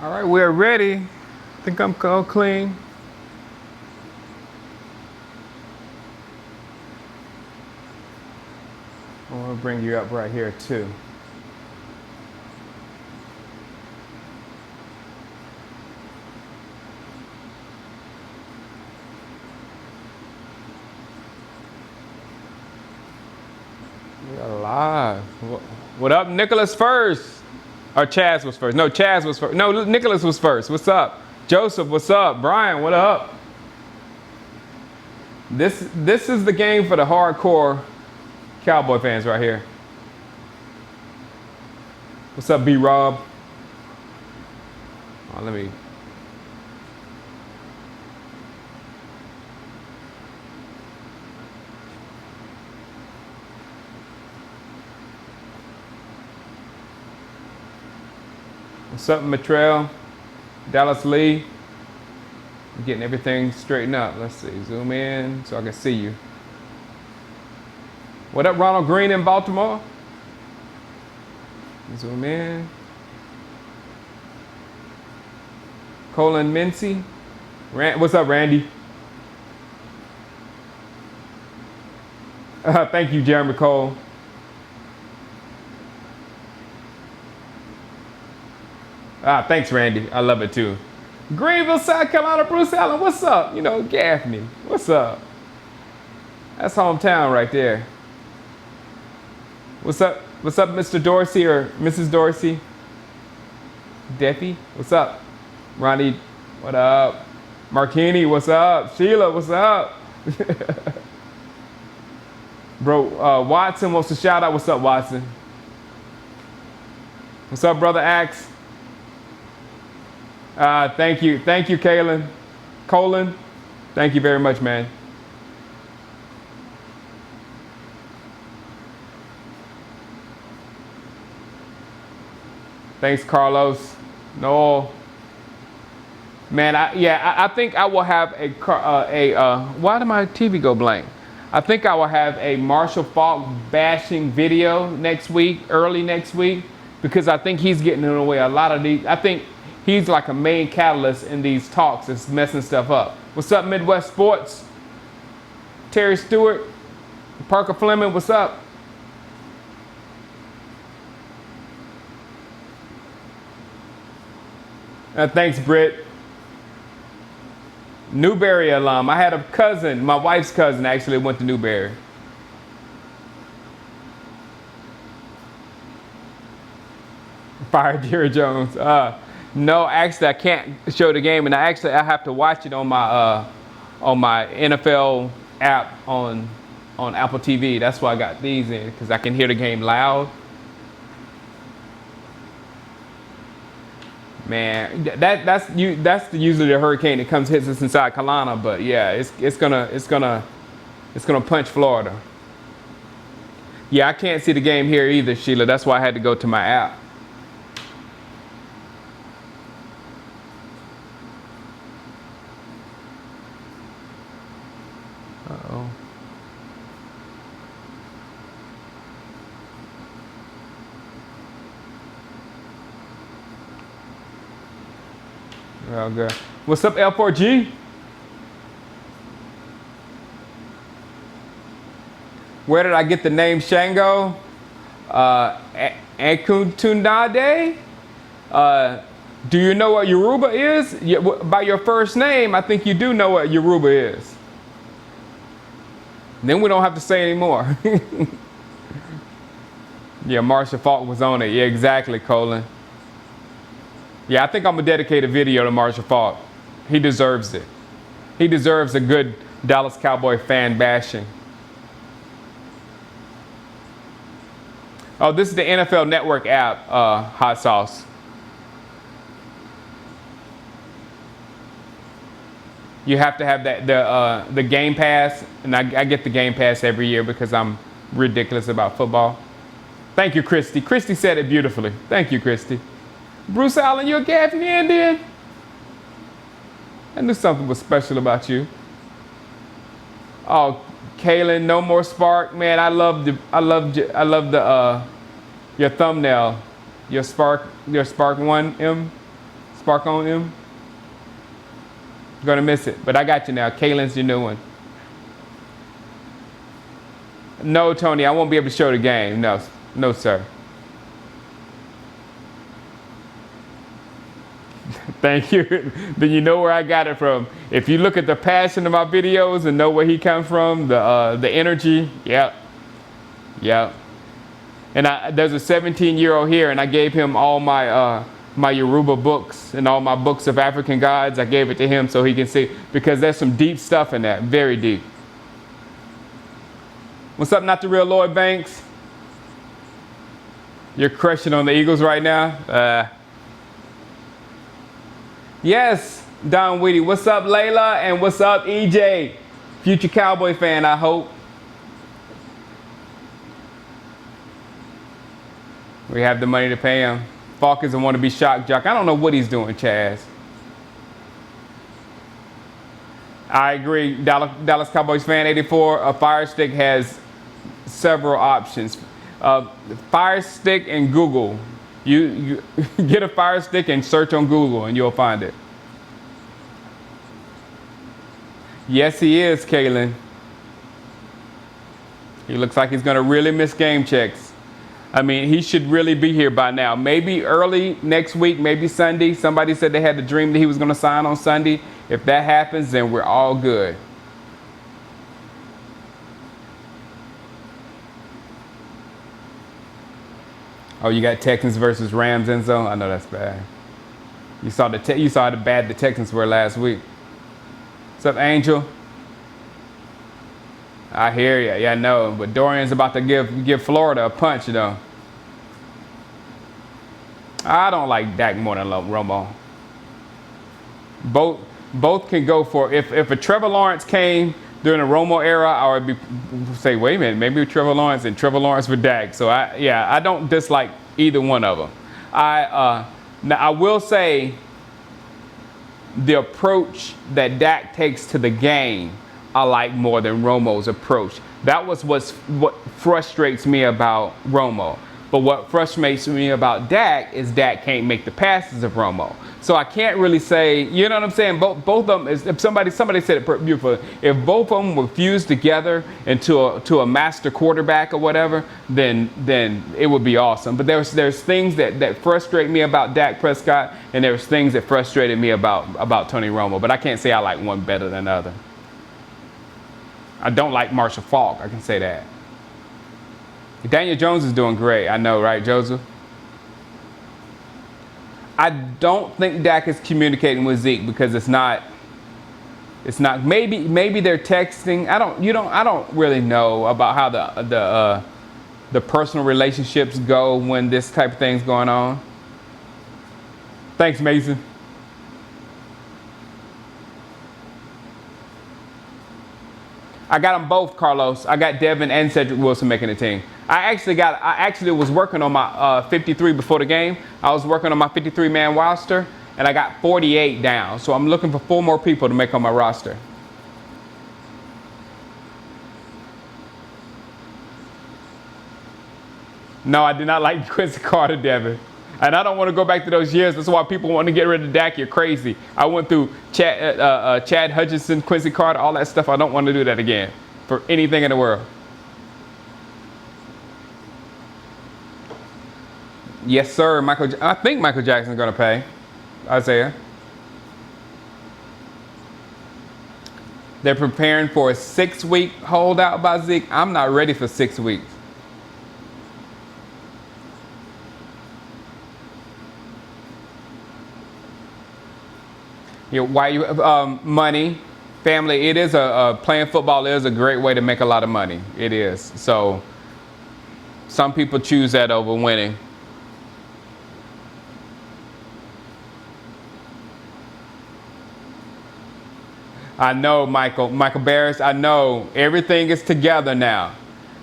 All right, we're ready. I think I'm all clean. I'll bring you up right here too. We're alive. What up, Nicholas first? Or Chaz was first. No, Chaz was first. No, Nicholas was first. What's up? Joseph, what's up? Brian, what up? This is the game for the hardcore Cowboy fans right here. What's up, B-Rob? Oh, let me... What's up, Matrell? Dallas Lee? I'm getting everything straightened up. Let's see. Zoom in so I can see you. What up, Ronald Green in Baltimore? Zoom in. Colin Mincy. What's up, Randy? Thank you, Jeremy Cole. Thanks, Randy. I love it too. Greenville, South Carolina, Bruce Allen. What's up? You know, Gaffney. What's up? That's hometown right there. What's up? What's up, Mr. Dorsey or Mrs. Dorsey? Deffy, what's up? Ronnie, what up? Markini, what's up? Sheila, what's up? Bro, Watson wants to shout out. What's up, Watson? What's up, brother Axe? Thank you, Kalen. Colin, thank you very much, man. Thanks, Carlos. No, man. I think I will have why did my TV go blank? I think I will have a Marcia Faulk bashing video next week, early next week, because I think he's getting in the way a lot of these. I think he's like a main catalyst in these talks that's messing stuff up. What's up, Midwest Sports? Terry Stewart, Parker Fleming, what's up? Thanks, Britt. Newberry alum. I had a cousin, my wife's cousin actually went to Newberry. Fire Jerry Jones. No, actually, I can't show the game, and I have to watch it on my NFL app on Apple TV. That's why I got these in, because I can hear the game loud. Man, that's usually the hurricane that comes hits us inside Carolina, but yeah, it's gonna punch Florida. Yeah, I can't see the game here either, Sheila. That's why I had to go to my app. Uh-oh. Oh, good. What's up, L4G? Where did I get the name Shango? Akuntunade? Do you know what Yoruba is? By your first name, I think you do know what Yoruba is. Then we don't have to say anymore. Yeah, Marcia Faulk was on it. Yeah, exactly, Colin. Yeah, I think I'm going to dedicate a video to Marcia Faulk. He deserves it. He deserves a good Dallas Cowboy fan bashing. Oh, this is the NFL Network app, Hot Sauce. You have to have that the Game Pass, and I get the Game Pass every year because I'm ridiculous about football. Thank you, Christy. Christy said it beautifully. Thank you, Christy. Bruce Allen, you a Gaffney Indian? I knew something was special about you. Oh, Kaylin, no more spark, man. I love the your thumbnail, your Spark 1M, Spark on him. Gonna miss it, but I got you now. Kalen's your new one. No, Tony, I won't be able to show the game. No, no, sir. Thank you. Then you know where I got it from. If you look at the passion of my videos and know where he comes from, the energy, yep. And there's a 17-year-old here, and I gave him all my my Yoruba books and all my books of African gods. I gave it to him so he can see, because there's some deep stuff in that, very deep. What's up, not the real Lloyd Banks? You're crushing on the Eagles right now? Yes, Don Weedy. What's up, Layla? And what's up, EJ? Future Cowboy fan, I hope. We have the money to pay him. Faulk doesn't want to be shock jock. I don't know what he's doing, Chaz. I agree. Dallas Cowboys fan 84. A Fire Stick has several options. Fire Stick and Google. You get a Fire Stick and search on Google and you'll find it. Yes, he is, Kalen. He looks like he's going to really miss game checks. I mean, he should really be here by now. Maybe early next week, maybe Sunday. Somebody said they had a dream that he was going to sign on Sunday. If that happens, then we're all good. Oh, you got Texans versus Rams end zone? I know that's bad. You saw how bad the Texans were last week. What's up, Angel? I hear you. Yeah, I know. But Dorian's about to give Florida a punch, you know. I don't like Dak more than Romo. Both can go for, if a Trevor Lawrence came during the Romo era, I would say, wait a minute, maybe Trevor Lawrence and Trevor Lawrence for Dak. So I don't dislike either one of them. Now I will say the approach that Dak takes to the game, I like more than Romo's approach. That was what frustrates me about Romo. But what frustrates me about Dak is Dak can't make the passes of Romo. So I can't really say, you know what I'm saying? Both of them, if somebody said it beautiful, if both of them were fused together into a master quarterback or whatever, then it would be awesome. But there's things that frustrate me about Dak Prescott, and there's things that frustrated me about Tony Romo. But I can't say I like one better than the other. I don't like Marcia Faulk, I can say that. Daniel Jones is doing great. I know, right, Joseph? I don't think Dak is communicating with Zeke because it's not. Maybe they're texting. I don't really know about how the personal relationships go when this type of thing's going on. Thanks, Mason. I got them both, Carlos. I got Devin and Cedric Wilson making the team. I actually was working on my 53 before the game. I was working on my 53-man roster, and I got 48 down. So I'm looking for 4 more people to make on my roster. No, I did not like Quincy Carter, Devin. And I don't want to go back to those years. That's why people want to get rid of Dak. You're crazy. I went through Chad Hutchinson, Quincy Carter, all that stuff. I don't want to do that again for anything in the world. Yes, sir. I think Michael Jackson's going to pay. Isaiah. They're preparing for a 6-week holdout by Zeke. I'm not ready for 6 weeks. Money, family. It is playing football is a great way to make a lot of money. It is. So some people choose that over winning. I know, Michael Barris. I know everything is together now.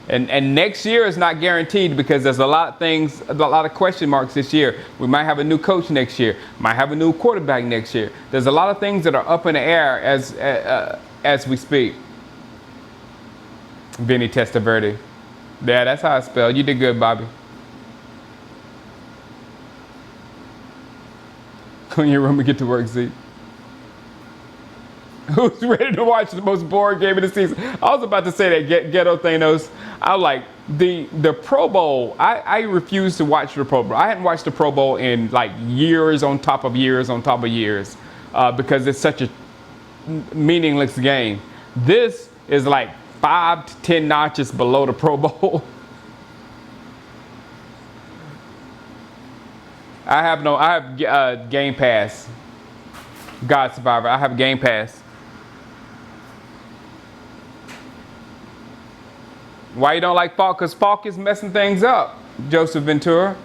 And next year is not guaranteed because there's a lot of question marks this year. We might have a new coach next year. Might have a new quarterback next year. There's a lot of things that are up in the air as we speak. Vinny Testaverde. Yeah, that's how I spell. You did good, Bobby. Clean your room and get to work, Zeke. Who's ready to watch the most boring game of the season? I was about to say that ghetto Thanos. I like the Pro Bowl. I refuse to watch the Pro Bowl. I hadn't watched the Pro Bowl in like years on top of years on top of years because it's such a meaningless game. This is like 5 to 10 notches below the Pro Bowl. I have Game Pass. God Survivor. I have Game Pass. Why you don't like Faulk? Because Faulk is messing things up, Joseph Ventura.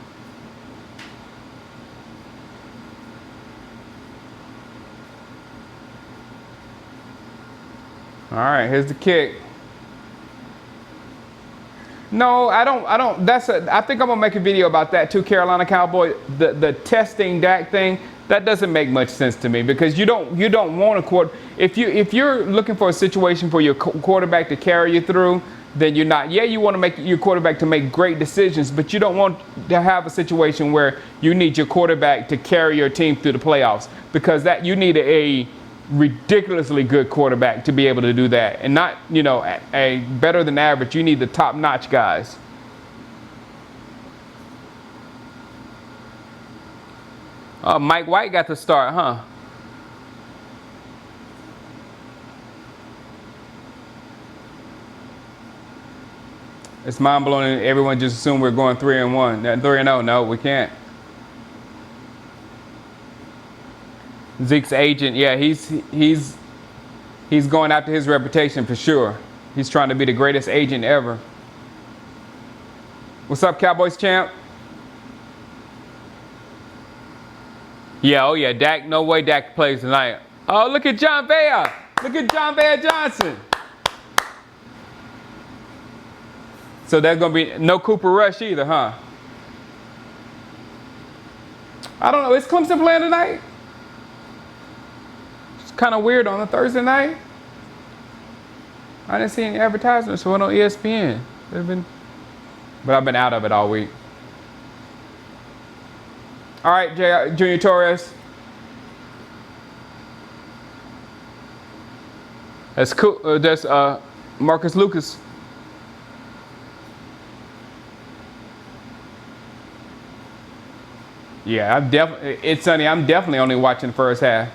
All right, here's the kick. No, I don't. I think I'm gonna make a video about that too, Carolina Cowboy. The testing Dak thing, that doesn't make much sense to me because you don't want a quarter. If you're looking for a situation for your quarterback to carry you through, then you're not. Yeah, you want to make your quarterback to make great decisions, but you don't want to have a situation where you need your quarterback to carry your team through the playoffs because that you need a ridiculously good quarterback to be able to do that, and not a better than average. You need the top-notch guys. Mike White got the start, huh? It's mind-blowing. Everyone just assumed we're going 3-1, 3-0. No, we can't. Zeke's agent, yeah, he's going after his reputation for sure. He's trying to be the greatest agent ever. What's up, Cowboys champ? Yeah, oh yeah, Dak. No way Dak plays tonight. Oh, look at John Vea. Look at John Vea Johnson. So there's gonna be no Cooper Rush either, huh? I don't know. Is Clemson playing tonight? Kind of weird on a Thursday night. I didn't see any advertisements for it on ESPN. But I've been out of it all week. All right, Junior Torres. That's cool. That's Marcus Lucas. Yeah, it's Sunny. I'm definitely only watching the first half.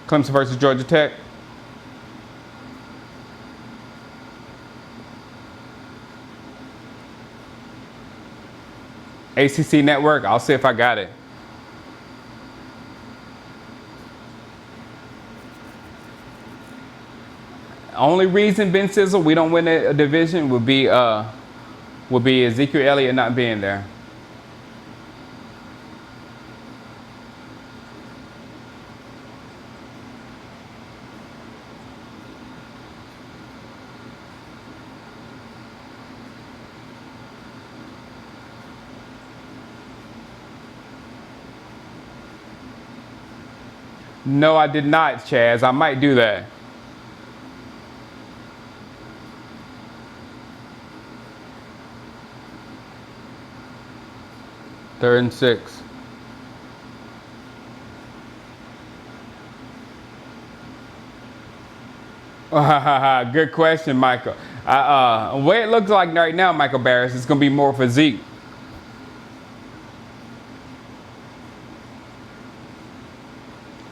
Clemson versus Georgia Tech. ACC Network. I'll see if I got it. Only reason, Ben Sizzle, we don't win a division would be Ezekiel Elliott not being there. No, I did not, Chaz. I might do that. Third and 6. Good question, Michael. The way it looks like right now, Michael Barris, it's going to be more for Zeke.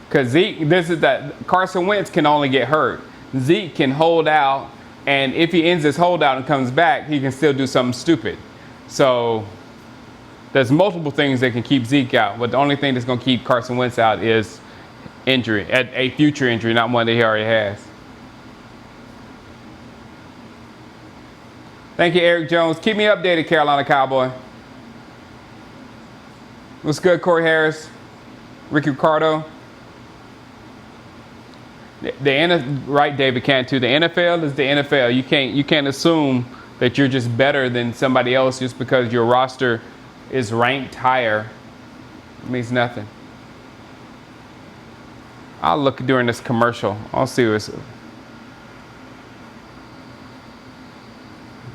Because Zeke, this is that Carson Wentz can only get hurt. Zeke can hold out, and if he ends his holdout and comes back, he can still do something stupid. So there's multiple things that can keep Zeke out, but the only thing that's going to keep Carson Wentz out is injury, a future injury, not one that he already has. Thank you, Eric Jones. Keep me updated, Carolina Cowboy. What's good, Corey Harris? Ricky Ricardo. Right, David Cantu. The NFL is the NFL. You can't assume that you're just better than somebody else just because your roster is ranked higher. It means nothing. I'll look during this commercial. I'll see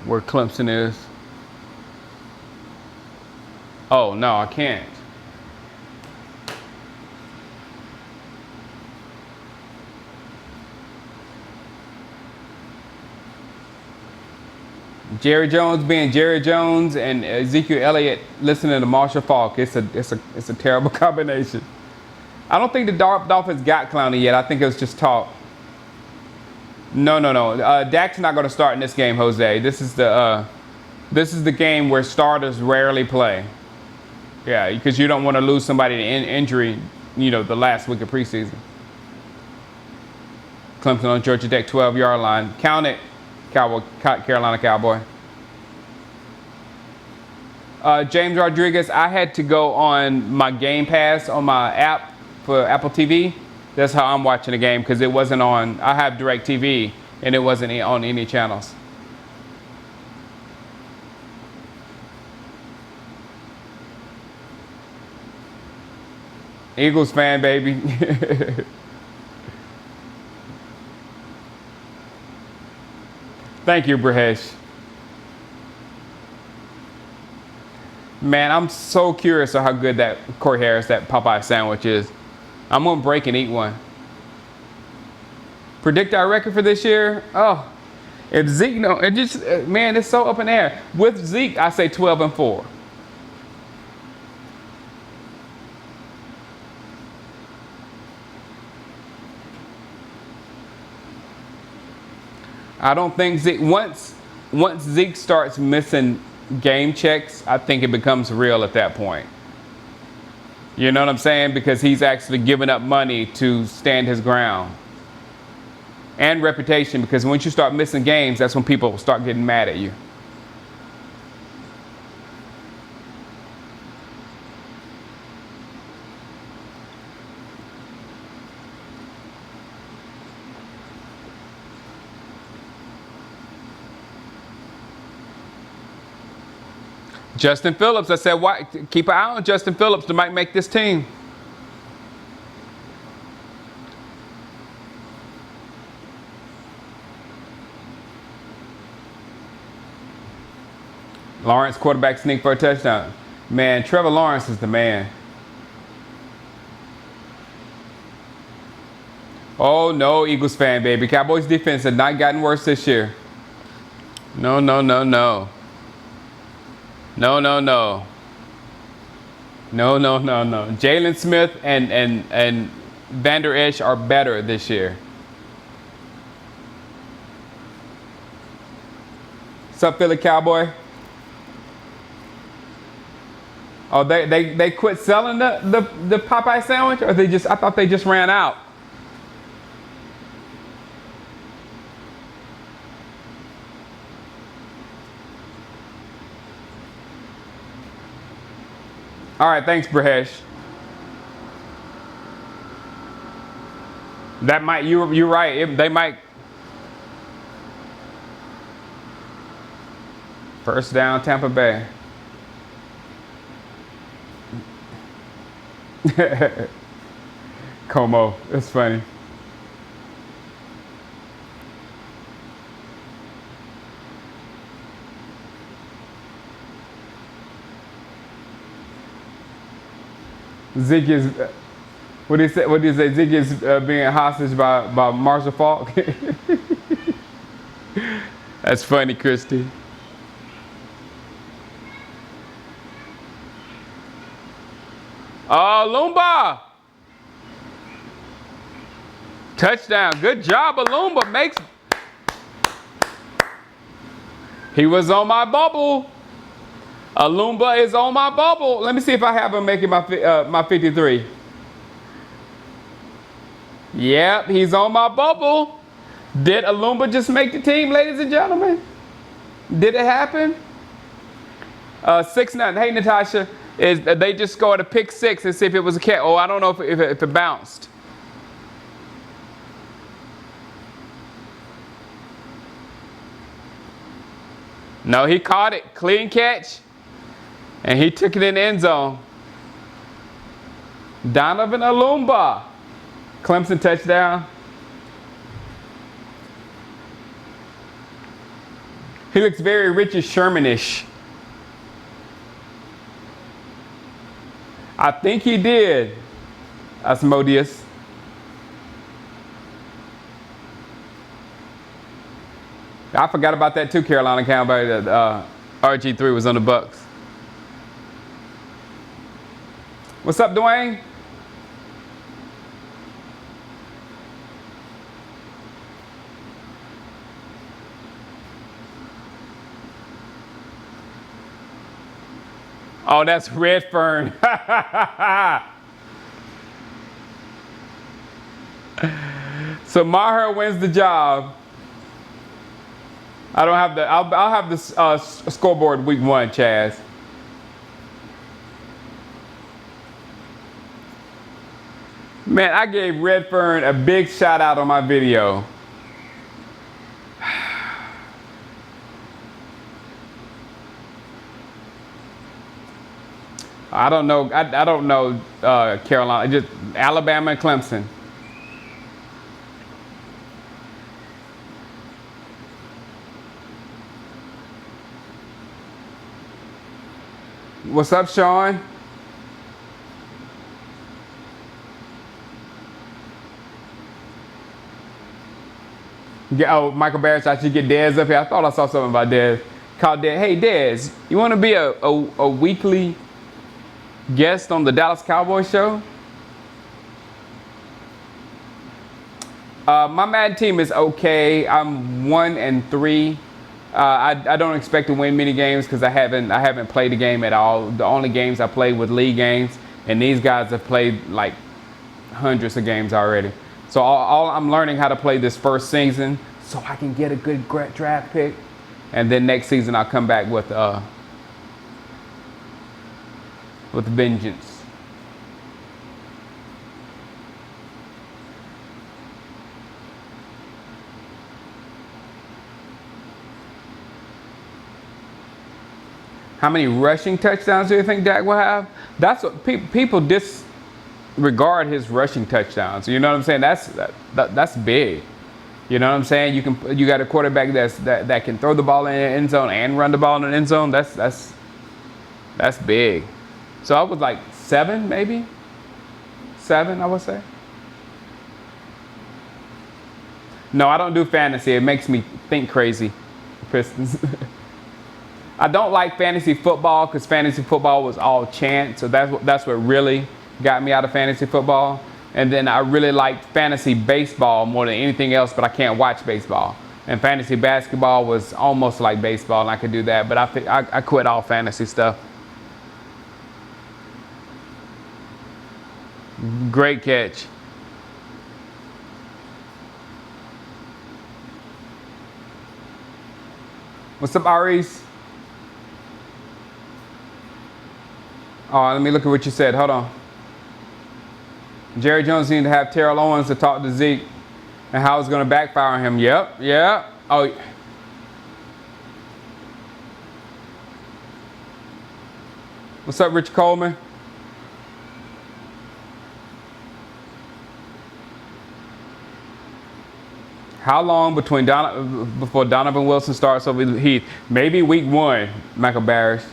where Clemson is. Oh, no, I can't. Jerry Jones being Jerry Jones and Ezekiel Elliott listening to Marcia Faulk. It's a terrible combination. I don't think the Dolphins got Clowney yet. I think it was just talk. No. Dak's not going to start in this game, Jose. This is the game where starters rarely play. Yeah, because you don't want to lose somebody to injury, the last week of preseason. Clemson on Georgia Tech 12-yard line. Count it, Carolina Cowboy. James Rodriguez, I had to go on my Game Pass on my app for Apple TV. That's how I'm watching the game because it wasn't on. I have DirecTV and it wasn't on any channels. Eagles fan, baby. Thank you, Brahesh. Man, I'm so curious of how good that Corey Harris, that Popeye sandwich is. I'm going to break and eat one. Predict our record for this year? Oh, if Zeke, man, it's so up in the air. With Zeke, I say 12-4. I don't think Zeke, once Zeke starts missing game checks, I think it becomes real at that point. You know what I'm saying? Because he's actually giving up money to stand his ground. And reputation, because once you start missing games, that's when people start getting mad at you. Justin Phillips, I said, why, keep an eye on Justin Phillips that might make this team. Lawrence, quarterback sneak for a touchdown. Man, Trevor Lawrence is the man. Oh, no, Eagles fan, baby. Cowboys defense has not gotten worse this year. No. No. Jalen Smith and Vander Esch are better this year. What's up, Philly Cowboy? Oh, they quit selling the Popeye sandwich, or I thought they just ran out. All right, thanks, Brahesh. That might, you're right. They might. First down, Tampa Bay. Como, it's funny. Zeke is, what do you say? Zeke is being hostage by Marcia Faulk. That's funny, Christy. Lumba. Touchdown. Good job, Lumba. He was on my bubble. Alumba is on my bubble. Let me see if I have him making my 53. Yep, he's on my bubble. Did Alumba just make the team, ladies and gentlemen? Did it happen? 6-0. Hey, Natasha, they just scored a pick 6 and see if it was a catch. Oh, I don't know if it bounced. No, he caught it. Clean catch. And he took it in the end zone. Donovan Alumba. Clemson touchdown. He looks very Richard Sherman-ish. I think he did. Asmodeus. I forgot about that too, Carolina Cowboy, that RG3 was on the Bucks. What's up, Dwayne? Oh, that's Redfern. So Maher wins the job. I don't have the. I'll have the scoreboard week 1, Chaz. Man, I gave Redfern a big shout out on my video. I don't know. I don't know Carolina. Just Alabama and Clemson. What's up, Sean? Oh, Michael Barrett, I should get Dez up here. I thought I saw something about Dez. Called Dez. Hey, Dez, you want to be a weekly guest on the Dallas Cowboys show? My Madden team is okay. I'm 1-3. I don't expect to win many games because I haven't played the game at all. The only games I played were league games, and these guys have played like hundreds of games already. So I'm learning how to play this first season so I can get a good draft pick, and then next season I'll come back with vengeance. How many rushing touchdowns do you think Dak will have? That's what people disregard his rushing touchdowns. You know what I'm saying? That's big. You know what I'm saying? You got a quarterback that can throw the ball in the end zone and run the ball in the end zone. That's big. So I was like 7, maybe 7, I would say. No, I don't do fantasy. It makes me think crazy. Pistons. I don't like fantasy football because fantasy football was all chance. So that's what really got me out of fantasy football. And then I really liked fantasy baseball more than anything else, but I can't watch baseball. And fantasy basketball was almost like baseball, and I could do that. But I quit all fantasy stuff. Great catch. What's up, Aris? Oh, let me look at what you said. Hold on. Jerry Jones needed to have Terrell Owens to talk to Zeke and how it's going to backfire on him. Yep, yeah. Oh. What's up, Rich Coleman? How long before Donovan Wilson starts over Heath? Maybe week 1, Michael Barris.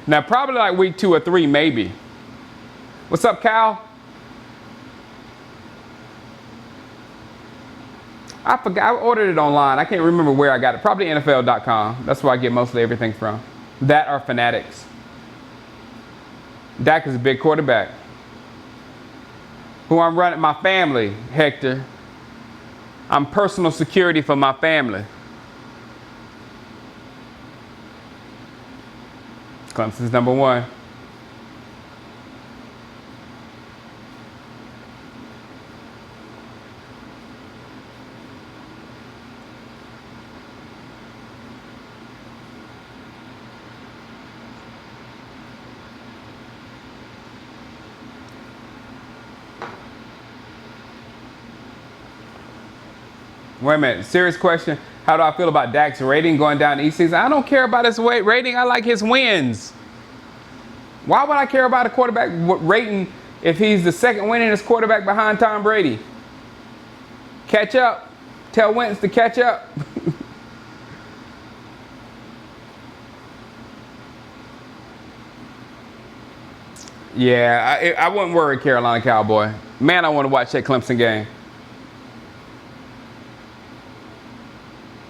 Now, probably like week 2 or 3, maybe. What's up, Cal? I forgot. I ordered it online. I can't remember where I got it. Probably NFL.com. That's where I get mostly everything from. That or Fanatics. Dak is a big quarterback. Who I'm running? My family, Hector. I'm personal security for my family. Clemson's number 1. Wait a minute, serious question. How do I feel about Dak's rating going down each season? I don't care about his rating. I like his wins. Why would I care about a quarterback rating if he's the second winningest quarterback behind Tom Brady? Catch up. Tell Wentz to catch up. Yeah, I wouldn't worry, Carolina Cowboy. Man, I want to watch that Clemson game.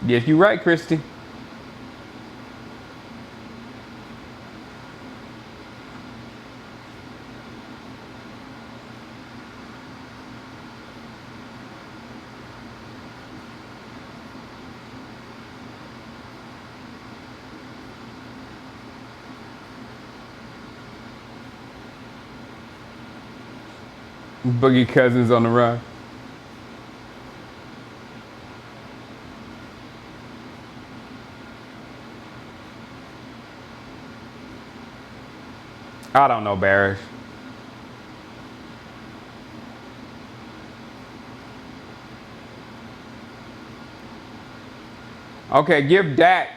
Yes, you're right, Christy. Boogie Cousins on the run. I don't know, Barish. Okay, give Dak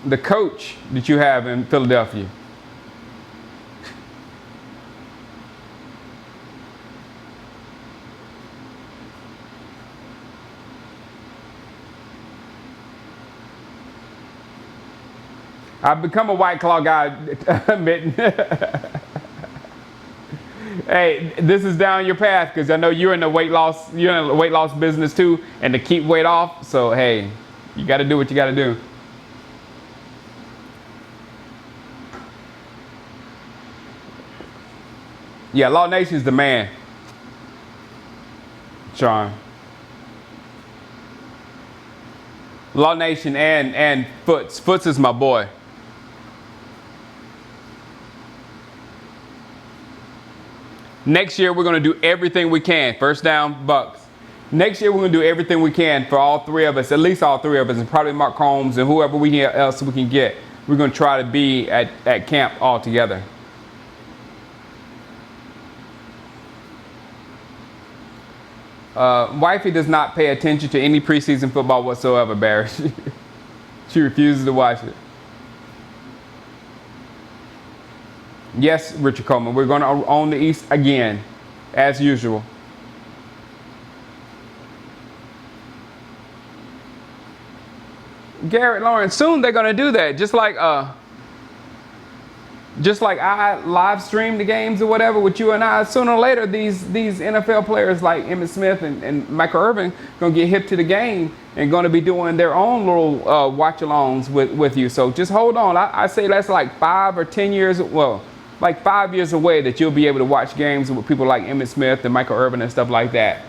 the coach that you have in Philadelphia. I've become a White Claw guy, admitting. Hey, this is down your path because I know you're in the weight loss. You're in the weight loss business too, and to keep weight off. So hey, you got to do what you got to do. Yeah, Law Nation's the man. Sean. Law Nation and Foots. Foots is my boy. Next year, we're going to do everything we can. First down, Bucks. Next year, we're going to do everything we can for all three of us, at least all three of us, and probably Mark Holmes and whoever else we can get. We're going to try to be at camp all together. Wifey does not pay attention to any preseason football whatsoever, Barry. She refuses to watch it. Yes, Richard Coleman, we're going to own the East again, as usual. Garrett Lawrence, soon they're going to do that. Just like I live stream the games or whatever with you and I, sooner or later these NFL players like Emmitt Smith and Michael Irvin going to get hip to the game and going to be doing their own little watch-alongs with you. So just hold on. I say that's like 5 or 10 years, well, like 5 years away that you'll be able to watch games with people like Emmitt Smith and Michael Irvin and stuff like that.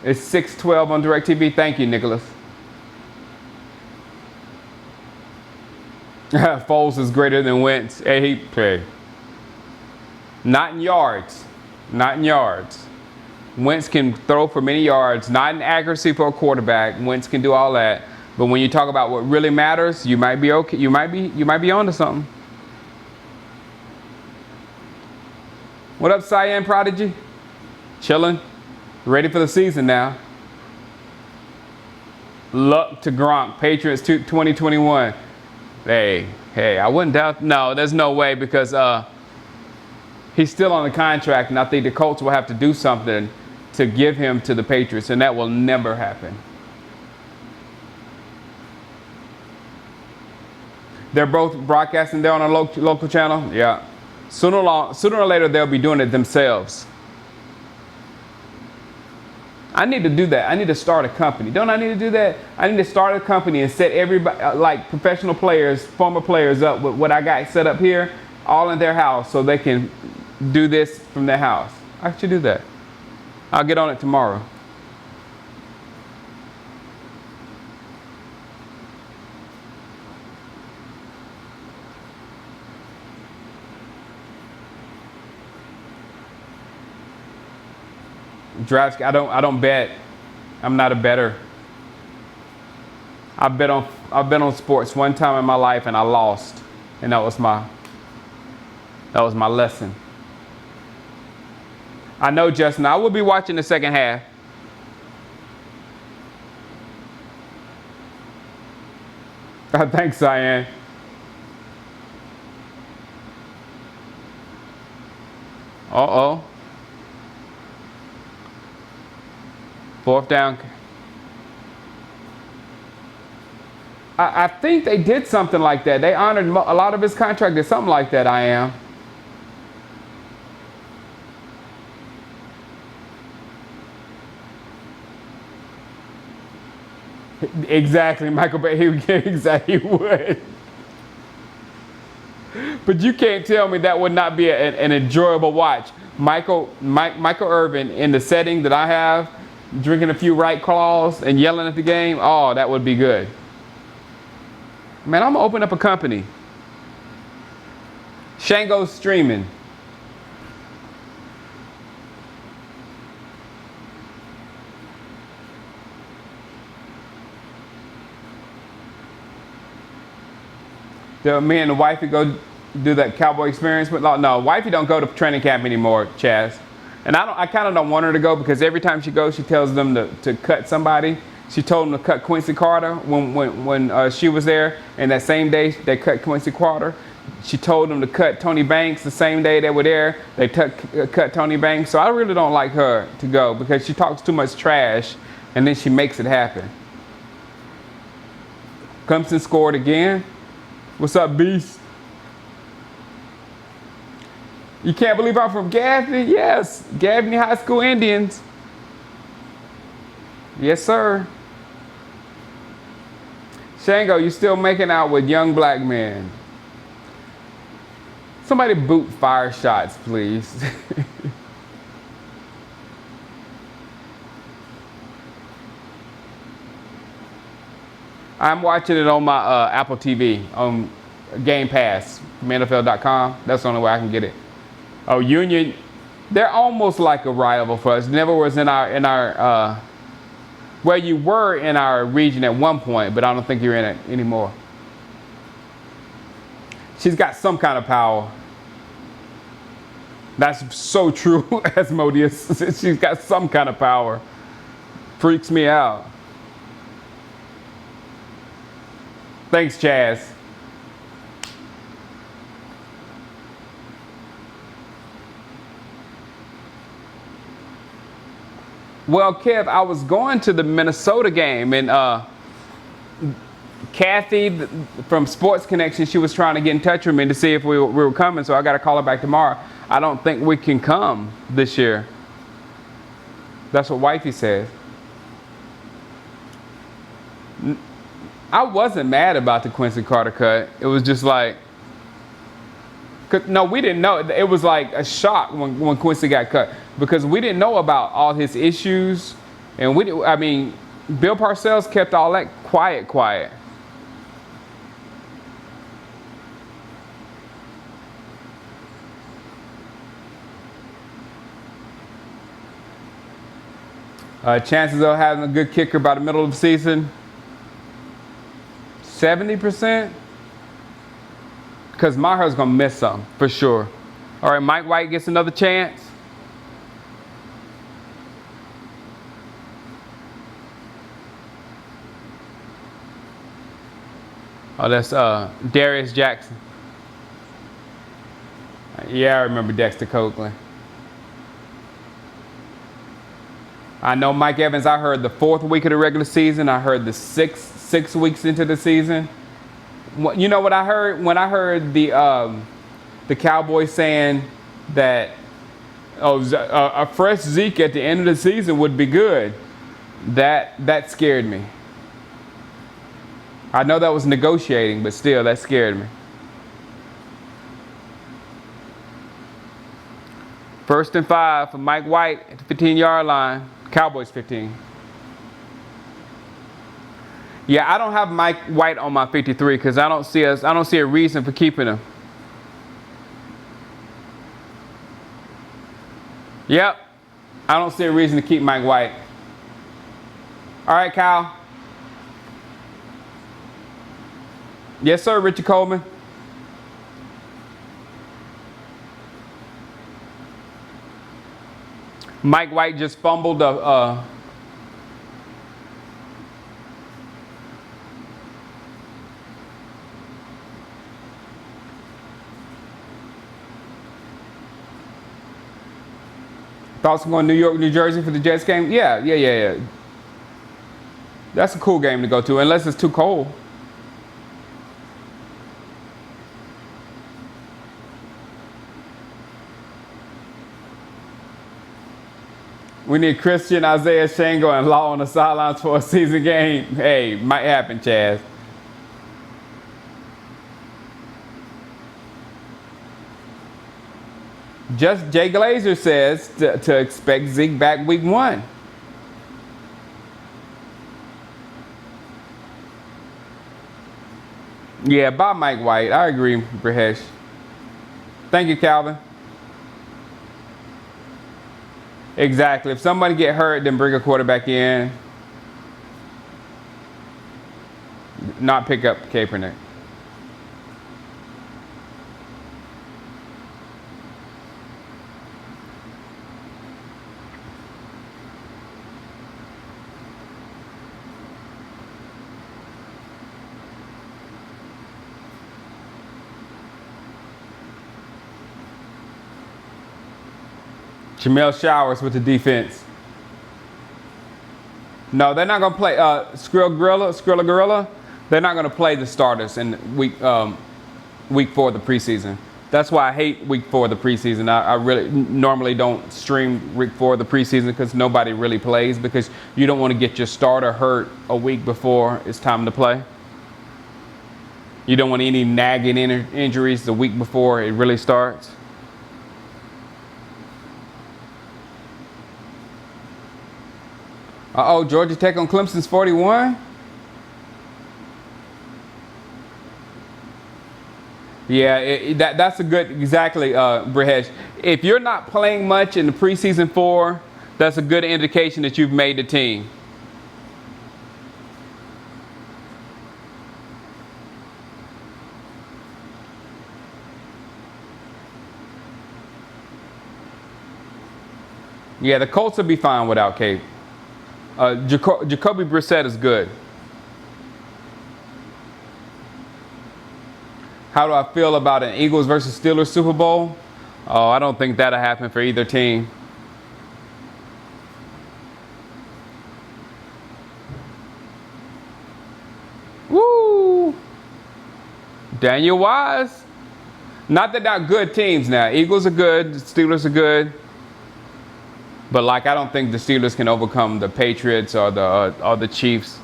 It's 6:12 on DirecTV. Thank you, Nicholas. Foles is greater than Wentz. Hey, not in yards. Not in yards. Wentz can throw for many yards, not in accuracy for a quarterback. Wentz can do all that. But when you talk about what really matters, you might be okay. You might be onto something. What up, Cyan Prodigy? Chilling. Ready for the season now. Luck to Gronk. Patriots 2021. Hey, I wouldn't doubt. No, there's no way because he's still on the contract, and I think the Colts will have to do something to give him to the Patriots, and that will never happen. They're both broadcasting there on a local channel? Yeah. Sooner or later, they'll be doing it themselves. I need to do that. I need to start a company. Don't I need to do that? I need to start a company and set everybody, like professional players, former players up with what I got set up here, all in their house so they can do this from their house. I should do that. I'll get on it tomorrow. Drafts. I don't bet. I'm not a bettor. I've bet on sports one time in my life and I lost, and that was my lesson. I know, Justin. I will be watching the second half. Thanks, Cyan. Uh-oh. Fourth down. I think they did something like that. They honored a lot of his contract or something like that, I am. Exactly, Michael Bay. Exactly, he would. But you can't tell me that would not be an enjoyable watch. Michael Irvin in the setting that I have, drinking a few White Claws and yelling at the game. Oh, that would be good. Man, I'm gonna open up a company. Shango's streaming. Me and the wifey go do that Cowboy experience with. No, wifey don't go to training camp anymore, Chaz. And I kind of don't want her to go because every time she goes, she tells them to cut somebody. She told them to cut Quincy Carter when she was there, and that same day they cut Quincy Carter. She told them to cut Tony Banks the same day they were there. They cut Tony Banks. So I really don't like her to go because she talks too much trash, and then she makes it happen. Clemson scored again. What's up, Beast? You can't believe I'm from Gaffney? Yes, Gaffney High School Indians. Yes, sir. Shango, you still making out with young black men. Somebody boot fire shots, please. I'm watching it on my Apple TV on Game Pass from NFL.com. That's the only way I can get it. Oh, Union, they're almost like a rival for us. Never was in our well, you were in our region at one point, but I don't think you're in it anymore. She's got some kind of power. That's so true, Asmodeus. She's got some kind of power. Freaks me out. Thanks, Chaz. Well, Kev, I was going to the Minnesota game, and Kathy from Sports Connection, she was trying to get in touch with me to see if we were coming, so I got to call her back tomorrow. I don't think we can come this year. That's what wifey says. I wasn't mad about the Quincy Carter cut. It was just like, no, we didn't know. It was like a shock when Quincy got cut because we didn't know about all his issues. And Bill Parcells kept all that quiet. Chances of having a good kicker by the middle of the season, 70%. Because Maher's going to miss some, for sure. All right, Mike White gets another chance. Oh, that's Darius Jackson. Yeah, I remember Dexter Copeland. I know Mike Evans, I heard the 4th week of the regular season. I heard the six weeks into the season. You know what I heard? When I heard the Cowboys saying that a fresh Zeke at the end of the season would be good, that scared me. I know that was negotiating, but still, that scared me. First and 5 for Mike White at the 15-yard line. Cowboys 15. Yeah, I don't have Mike White on my 53 because I don't see a reason for keeping him. Yep. I don't see a reason to keep Mike White. All right, Kyle. Yes, sir, Richard Coleman. Mike White just fumbled thoughts on going to New York, New Jersey for the Jets game? Yeah. That's a cool game to go to, unless it's too cold. We need Christian, Isaiah, Shango, and Law on the sidelines for a season game. Hey, might happen, Chaz. Just Jay Glazer says to expect Zeke back week 1. Yeah, by Mike White. I agree, Brahesh. Thank you, Calvin. Exactly. If somebody get hurt, then bring a quarterback in. Not pick up Kaepernick. Jamel Showers with the defense. No, they're not going to play Skrilla Gorilla. They're not going to play the starters in week 4 of the preseason. That's why I hate week 4 of the preseason. I really normally don't stream week 4 of the preseason because nobody really plays, because you don't want to get your starter hurt a week before it's time to play. You don't want any nagging injuries the week before it really starts. Uh-oh, Georgia Tech on Clemson's 41. Yeah, that's a good, exactly, Brahesh. If you're not playing much in the preseason 4, that's a good indication that you've made the team. Yeah, the Colts will be fine without Cape. Jacoby Brissett is good. How do I feel about an Eagles versus Steelers Super Bowl? Oh, I don't think that'll happen for either team. Woo! Daniel Wise. Not that they're good teams now. Eagles are good. Steelers are good. But I don't think the Steelers can overcome the Patriots or the Chiefs,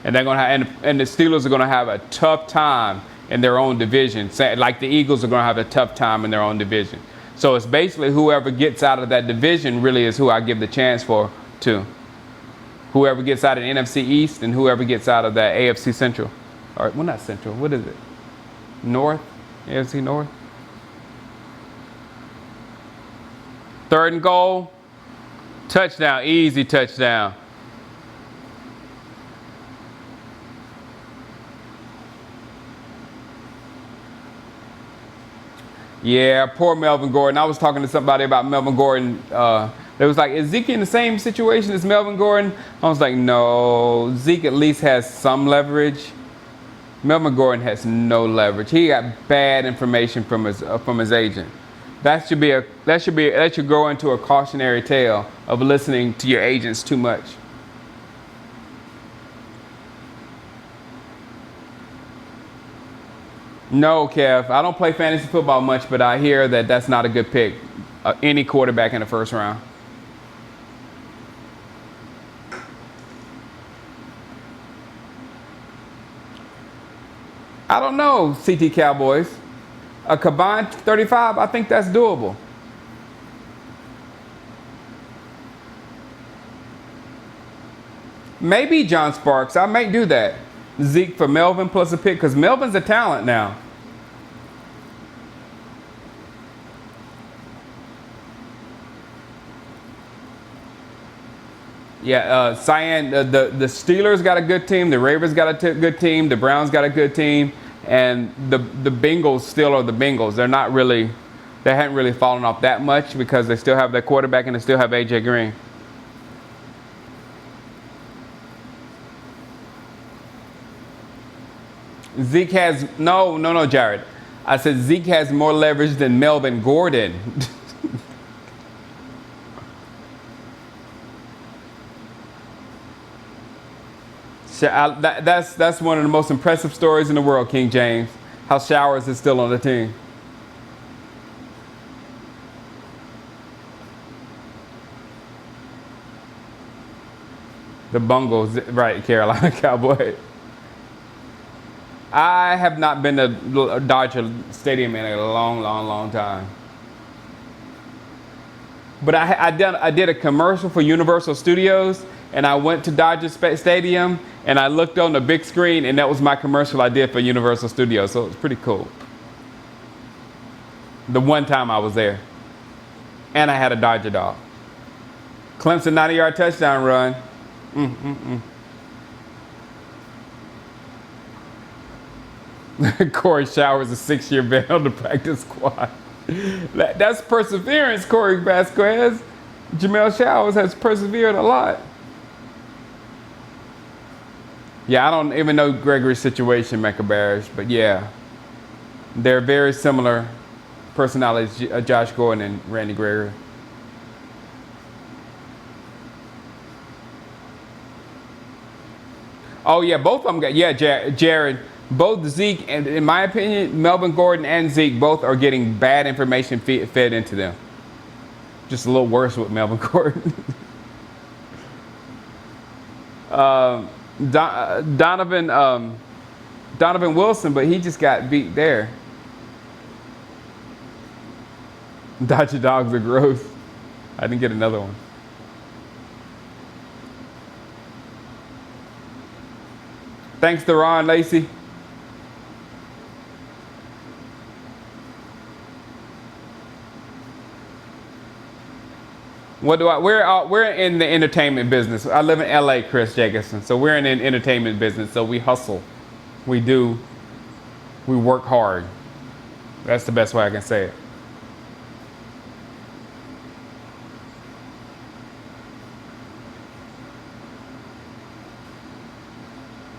and they're gonna have, and the Steelers are gonna have a tough time in their own division. Like the Eagles are gonna have a tough time in their own division. So it's basically whoever gets out of that division really is who I give the chance to. Whoever gets out of the NFC East and whoever gets out of that AFC Central, or well, not Central. What is it? North, AFC North. 3rd and goal. Touchdown, easy touchdown. Yeah, poor Melvin Gordon. I was talking to somebody about Melvin Gordon. They was like, is Zeke in the same situation as Melvin Gordon? I was like, no, Zeke at least has some leverage. Melvin Gordon has no leverage. He got bad information from his agent. That should go into a cautionary tale of listening to your agents too much. No, Kev, I don't play fantasy football much, but I hear that that's not a good pick. Any quarterback in the 1st round. I don't know, CT Cowboys. A combined 35, I think that's doable. Maybe John Sparks. I might do that. Zeke for Melvin plus a pick, because Melvin's a talent now. Yeah, Cyan, the Steelers got a good team. The Ravens got a good team. The Browns got a good team. And the Bengals still are the Bengals. They hadn't really fallen off that much because they still have their quarterback and they still have A.J. Green. Zeke has, no, Jared. I said Zeke has more leverage than Melvin Gordon. That's one of the most impressive stories in the world, King James. How Showers is still on the team. The Bungles, right, Carolina Cowboy. I have not been to Dodger Stadium in a long time. But I did a commercial for Universal Studios, and I went to Dodger Stadium, and I looked on the big screen, and that was my commercial I did for Universal Studios, so it was pretty cool. The one time I was there. And I had a Dodger dog. Clemson 90-yard touchdown run. Corey Showers a 6-year ban on the practice squad. That's perseverance, Corey Vasquez. Jamel Showers has persevered a lot. Yeah, I don't even know Gregory's situation, Mecca Bearish, but yeah. They're very similar personalities, Josh Gordon and Randy Gregory. Oh yeah, both of them got, yeah, Jared. Both Zeke and, in my opinion, Melvin Gordon and Zeke both are getting bad information fed into them. Just a little worse with Melvin Gordon. Donovan Wilson, but he just got beat there. Dodger dogs are gross. I didn't get another one. Thanks to Ron Lacey. We're in the entertainment business. I live in LA, Chris Jacobson. So we're in the entertainment business. So we hustle. We work hard. That's the best way I can say it.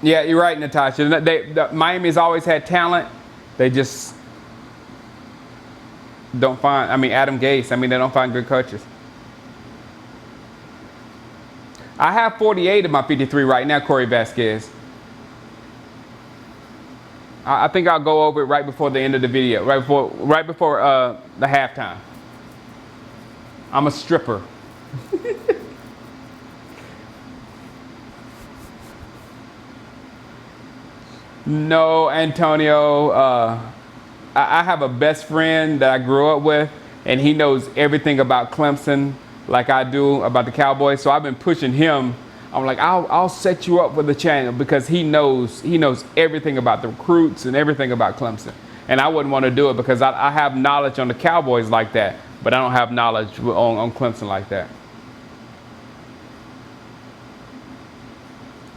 Yeah, you're right, Natasha. Miami's always had talent. They just don't find, Adam Gase, they don't find good coaches. I have 48 of my 53 right now, Corey Vasquez. I think I'll go over it right before the end of the video, right before the halftime. I'm a stripper. No, Antonio. I have a best friend that I grew up with, and he knows everything about Clemson like I do about the Cowboys. So I've been pushing him. I'm like, I'll set you up with the channel because he knows everything about the recruits and everything about Clemson. And I wouldn't want to do it because I have knowledge on the Cowboys like that, but I don't have knowledge on Clemson like that.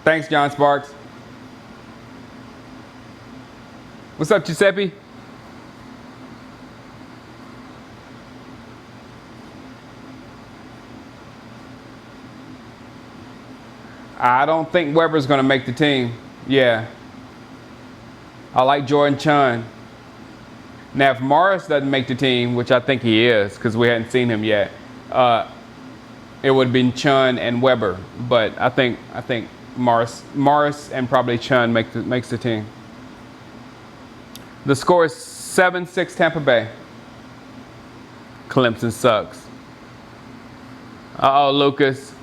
Thanks, John Sparks. What's up, Giuseppe? I don't think Weber's going to make the team. Yeah. I like Jordan Chun. Now, if Morris doesn't make the team, which I think he is because we hadn't seen him yet, it would have been Chun and Weber. But I think Morris and probably Chun makes the team. The score is 7-6 Tampa Bay. Clemson sucks. Uh-oh, Lucas.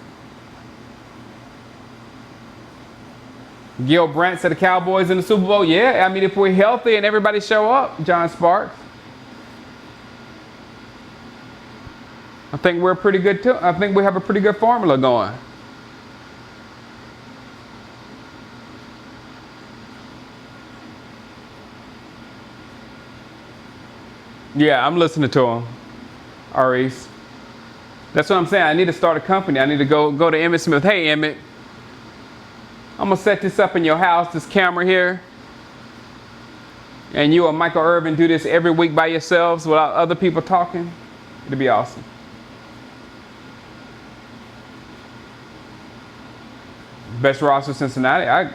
Gil Brandt said the Cowboys in the Super Bowl. Yeah, if we're healthy and everybody show up, John Sparks. I think we're pretty good too. I think we have a pretty good formula going. Yeah, I'm listening to him, Aris. That's what I'm saying. I need to start a company. I need to go to Emmett Smith. Hey, Emmett, I'm going to set this up in your house, this camera here. And you and Michael Irvin do this every week by yourselves without other people talking. It'll be awesome. Best roster Cincinnati?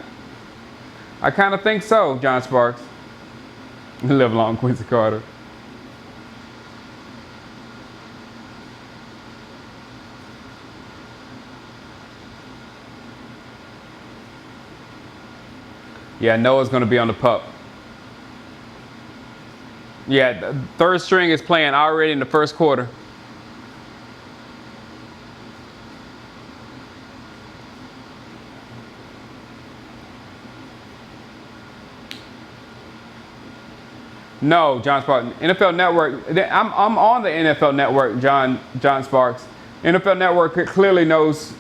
I kind of think so, John Sparks. Live long, Quincy Carter. Yeah, Noah's going to be on the pup. Yeah, the third string is playing already in the first quarter. No, John Sparks. NFL Network. I'm on the NFL Network, John Sparks. NFL Network clearly knows.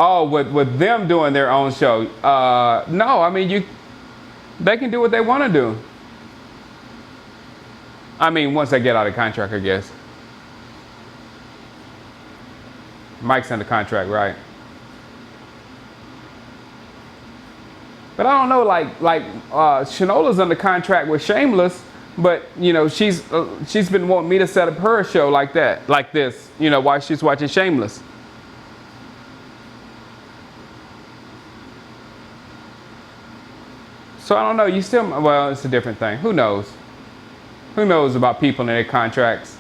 Oh, with them doing their own show. No, I mean they can do what they want to do. I mean, once they get out of contract, I guess. Mike's under contract, right? But I don't know, like Shanola's under contract with Shameless, but you know she's been wanting me to set up her show like this, you know, while she's watching Shameless. So I don't know. Well, it's a different thing. Who knows? Who knows about people and their contracts?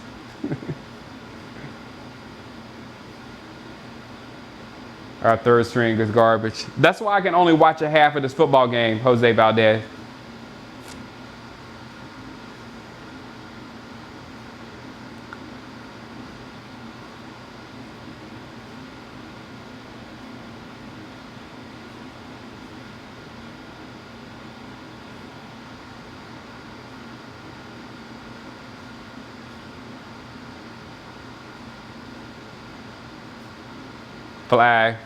Our third string is garbage. That's why I can only watch a half of this football game, Jose Valdez. Flag.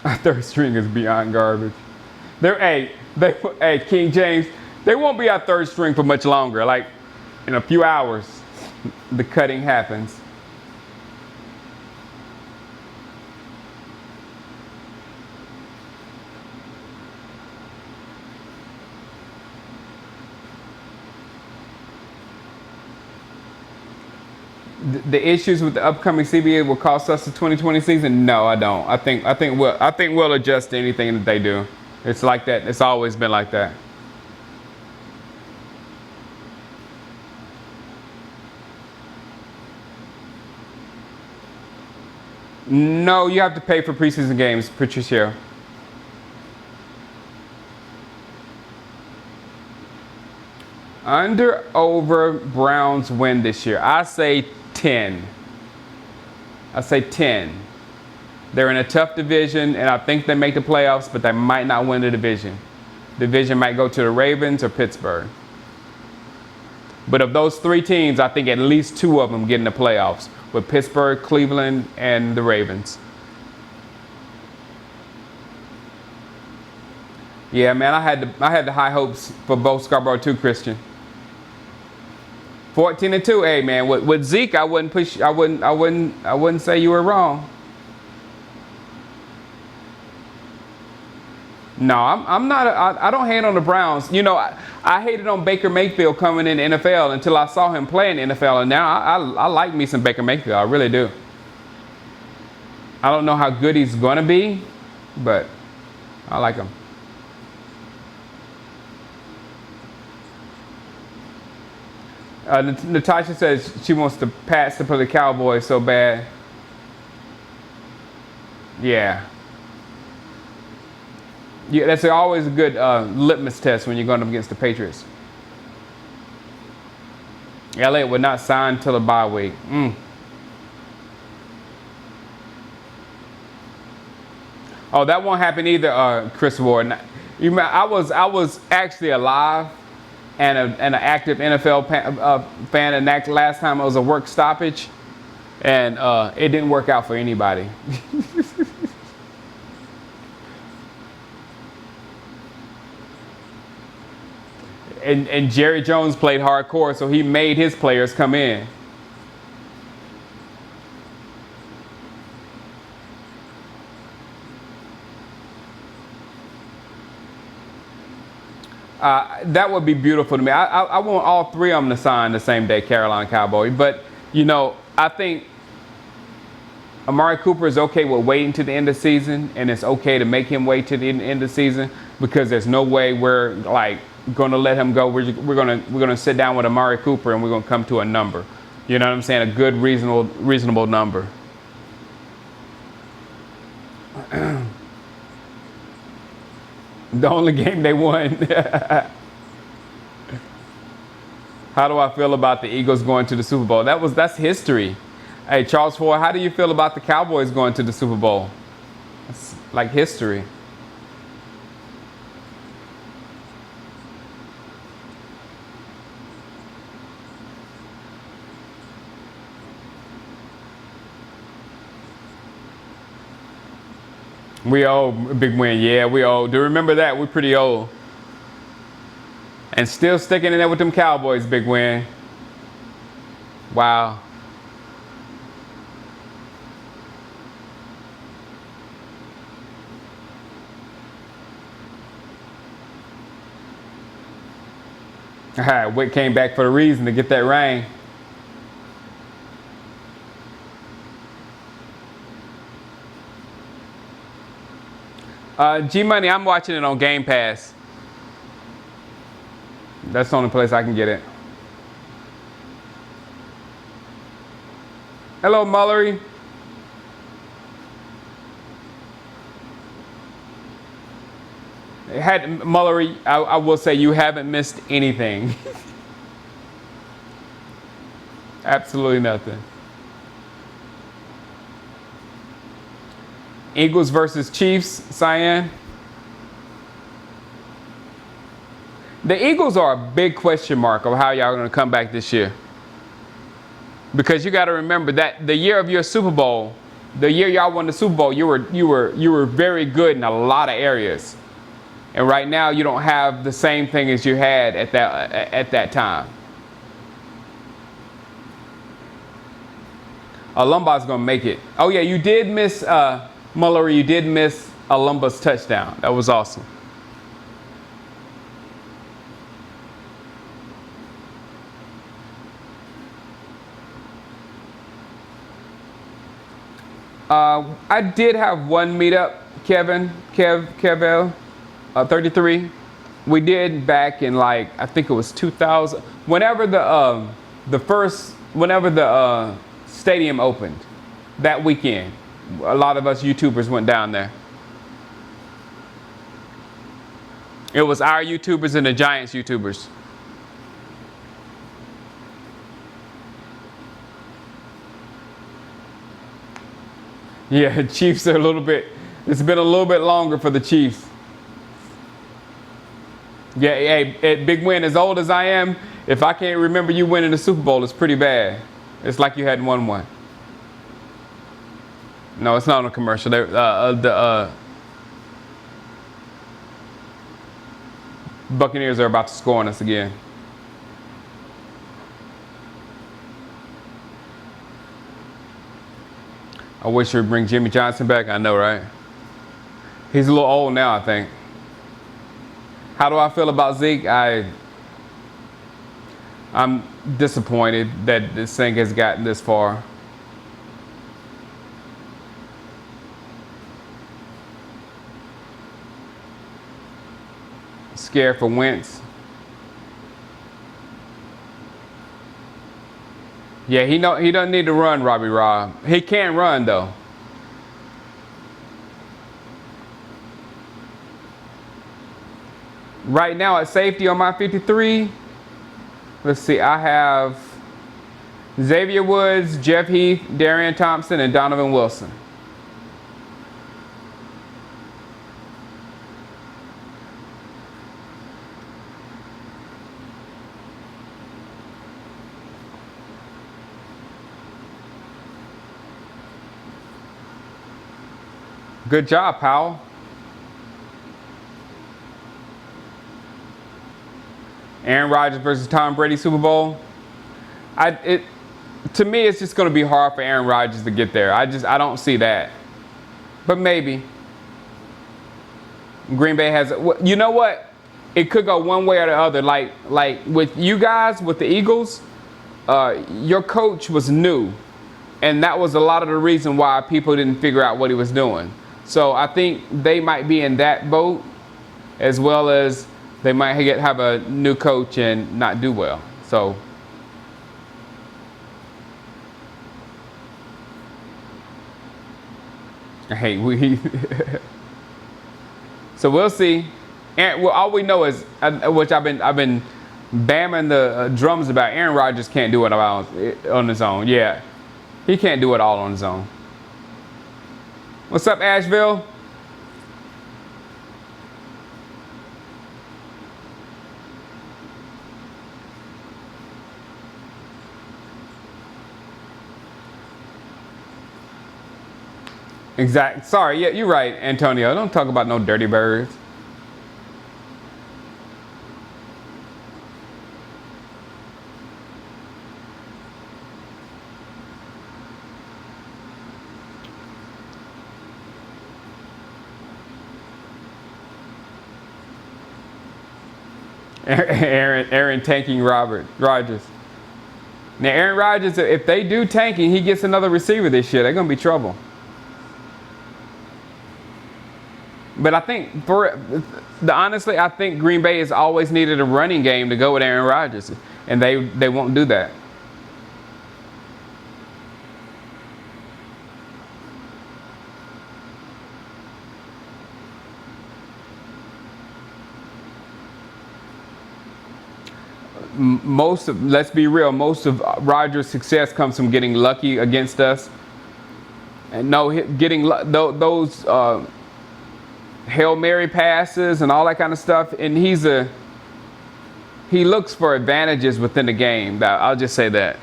Our third string is beyond garbage. Hey, King James, they won't be our third string for much longer. Like in a few hours, the cutting happens. The issues with the upcoming CBA will cost us the 2020 season? No, I don't. I think we'll adjust to anything that they do. It's like that. It's always been like that. No, you have to pay for preseason games, Patricia. Under, over Browns win this year. I say 10. I say 10. They're in a tough division, and I think they make the playoffs, but they might not win the division. Division might go to the Ravens or Pittsburgh. But of those three teams, I think at least two of them get in the playoffs, with Pittsburgh, Cleveland, and the Ravens. Yeah, man, I had the high hopes for both Scarborough too, Christian. 14-2, hey man, with Zeke, I wouldn't say you were wrong. No, I'm not. I don't hate on the Browns. You know, I hated on Baker Mayfield coming in the NFL until I saw him play in the NFL, and now I like me some Baker Mayfield. I really do. I don't know how good he's gonna be, but I like him. Natasha says she wants the Pats to play the Cowboys so bad. Yeah. Yeah, that's always a good litmus test when you're going up against the Patriots. Elliott would not sign till the bye week. Oh, that won't happen either, Chris Ward. I was actually alive and an active NFL fan, and that last time it was a work stoppage, and it didn't work out for anybody. And Jerry Jones played hardcore, so he made his players come in. That would be beautiful to me. I want all three of them to sign the same day, Carolina Cowboy. But, you know, I think Amari Cooper is okay with waiting to the end of the season, and it's okay to make him wait to the end of the season, because there's no way we're like going to let him go. We're gonna sit down with Amari Cooper and we're gonna come to a number. You know what I'm saying? A good, reasonable number. The only game they won. How do I feel about the Eagles going to the Super Bowl? That's history. Hey, Charles Ford, how do you feel about the Cowboys going to the Super Bowl? It's like history. We old, big win. Yeah, we old. Do you remember that? We're pretty old. And still sticking in there with them Cowboys, big win. Wow. Wick came back for the reason to get that rain. G-Money, I'm watching it on Game Pass. That's the only place I can get it. Hello, Mullery. Mullery, I will say you haven't missed anything. Absolutely nothing. Eagles versus Chiefs, Cyan. The Eagles are a big question mark of how y'all are going to come back this year. Because you got to remember that the year of your Super Bowl, the year y'all won the Super Bowl, you were very good in a lot of areas. And right now you don't have the same thing as you had at that time. Lumba's going to make it. Oh yeah, you did miss Mullery, you did miss Lumba's touchdown. That was awesome. I did have one meetup, Kevel, 33. We did back in like, I think it was 2000. Whenever the stadium opened that weekend, a lot of us YouTubers went down there. It was our YouTubers and the Giants YouTubers. Yeah, Chiefs are a little bit, it's been a little bit longer for the Chiefs. Yeah, hey, big win, as old as I am, if I can't remember you winning the Super Bowl, it's pretty bad. It's like you hadn't won one. No, it's not on a commercial. The Buccaneers are about to score on us again. I wish we'd bring Jimmy Johnson back. I know, right? He's a little old now, I think. How do I feel about Zeke? I'm disappointed that this thing has gotten this far. Scared for Wentz. Yeah, he doesn't need to run, Robbie Rob. He can run though. Right now at safety on my 53, let's see, I have Xavier Woods, Jeff Heath, Darian Thompson, and Donovan Wilson. Good job, Powell. Aaron Rodgers versus Tom Brady Super Bowl. To me, it's just going to be hard for Aaron Rodgers to get there. I don't see that. But maybe. Green Bay has, you know what? It could go one way or the other. Like with you guys, with the Eagles, your coach was new. And that was a lot of the reason why people didn't figure out what he was doing. So I think they might be in that boat, as well as they might have a new coach and not do well. So hey, so we'll see. And well, all we know is, which I've been bamming the drums about. Aaron Rodgers can't do it on his own. Yeah, he can't do it all on his own. What's up, Asheville? Exactly. Sorry, yeah, you're right, Antonio. Don't talk about no dirty birds. Aaron tanking Rodgers. Now Aaron Rodgers, if they do tanking, he gets another receiver this year. They're gonna be trouble. But I think honestly, I think Green Bay has always needed a running game to go with Aaron Rodgers, and they won't do that. Let's be real, most of Rodgers' success comes from getting lucky against us. And getting those Hail Mary passes and all that kind of stuff. And he looks for advantages within the game. I'll just say that.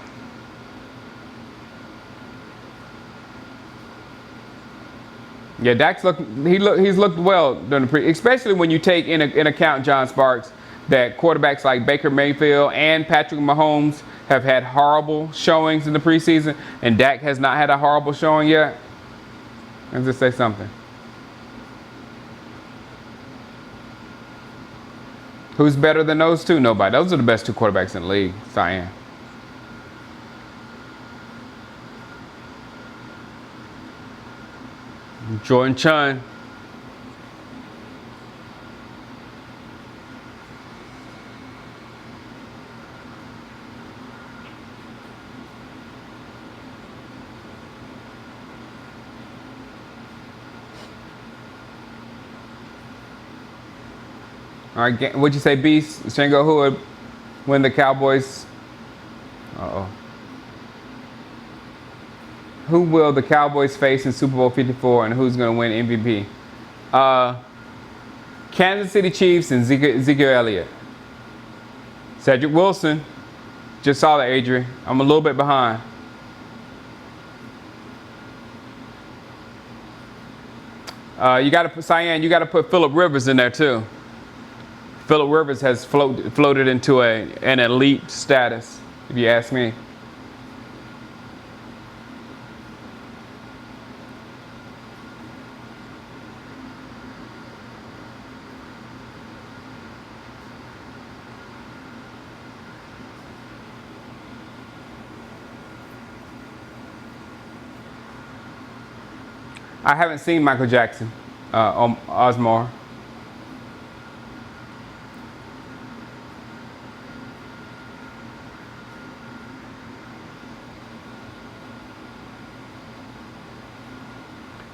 Yeah, he's looked well during the especially when you take in account, John Sparks, that quarterbacks like Baker Mayfield and Patrick Mahomes have had horrible showings in the preseason, and Dak has not had a horrible showing yet. Let's just say something. Who's better than those two? Nobody. Those are the best two quarterbacks in the league. Cyan. Jordan Chun. All right, what'd you say, Beast? Shango, who would win the Cowboys? Uh-oh. Who will the Cowboys face in Super Bowl 54, and who's going to win MVP? Kansas City Chiefs and Zeke Elliott. Cedric Wilson. Just saw that, Adrian. I'm a little bit behind. You got to put Cyan. You got to put Phillip Rivers in there too. Phillip Rivers has floated into an elite status, if you ask me. I haven't seen Michael Jackson on Osmore.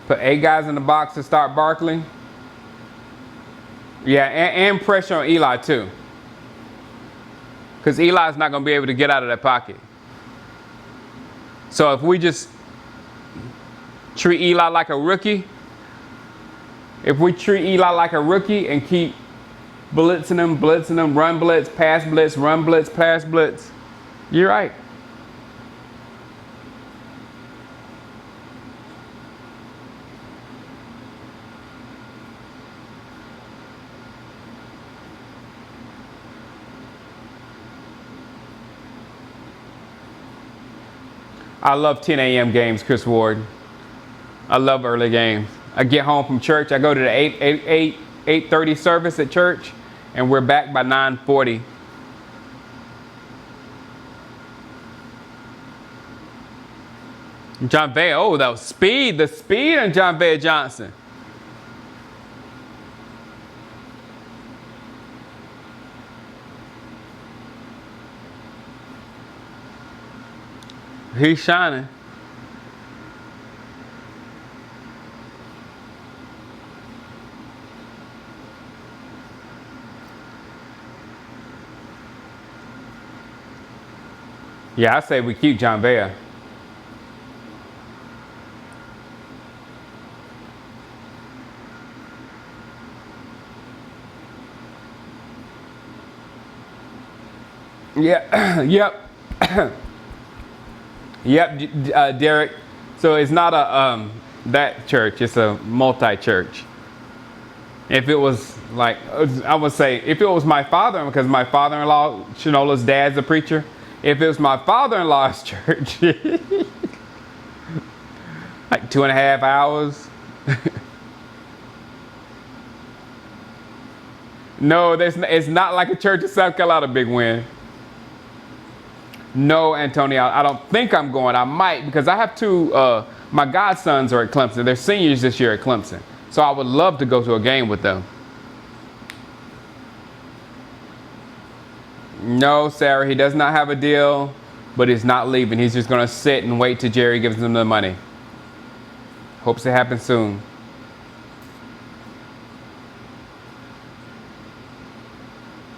Put 8 guys in the box to start Barkley. Yeah, and pressure on Eli too. Because Eli's not going to be able to get out of that pocket. So if we just treat Eli like a rookie, and keep blitzing him, run blitz, pass blitz, run blitz, pass blitz, you're right. I love 10 a.m. games, Chris Ward. I love early games. I get home from church. I go to the 8:30 service at church, and we're back by 9:40. John Vea. Oh, that was speed. The speed on John Vea Johnson. He's shining. Yeah, I say we keep John Vea. Yeah, yep. Yep, Derek. So it's not a that church. It's a multi-church. If it was like, I would say, if it was my father, because my father-in-law, Shanola's dad's a preacher. If it was my father-in-law's church, like 2.5 hours. No, it's not like a church in South Carolina, Big Win. No, Antonio, I don't think I'm going. I might, because I have two, my godsons are at Clemson. They're seniors this year at Clemson. So I would love to go to a game with them. No, Sarah, he does not have a deal, but he's not leaving. He's just going to sit and wait till Jerry gives him the money. Hopes it happens soon.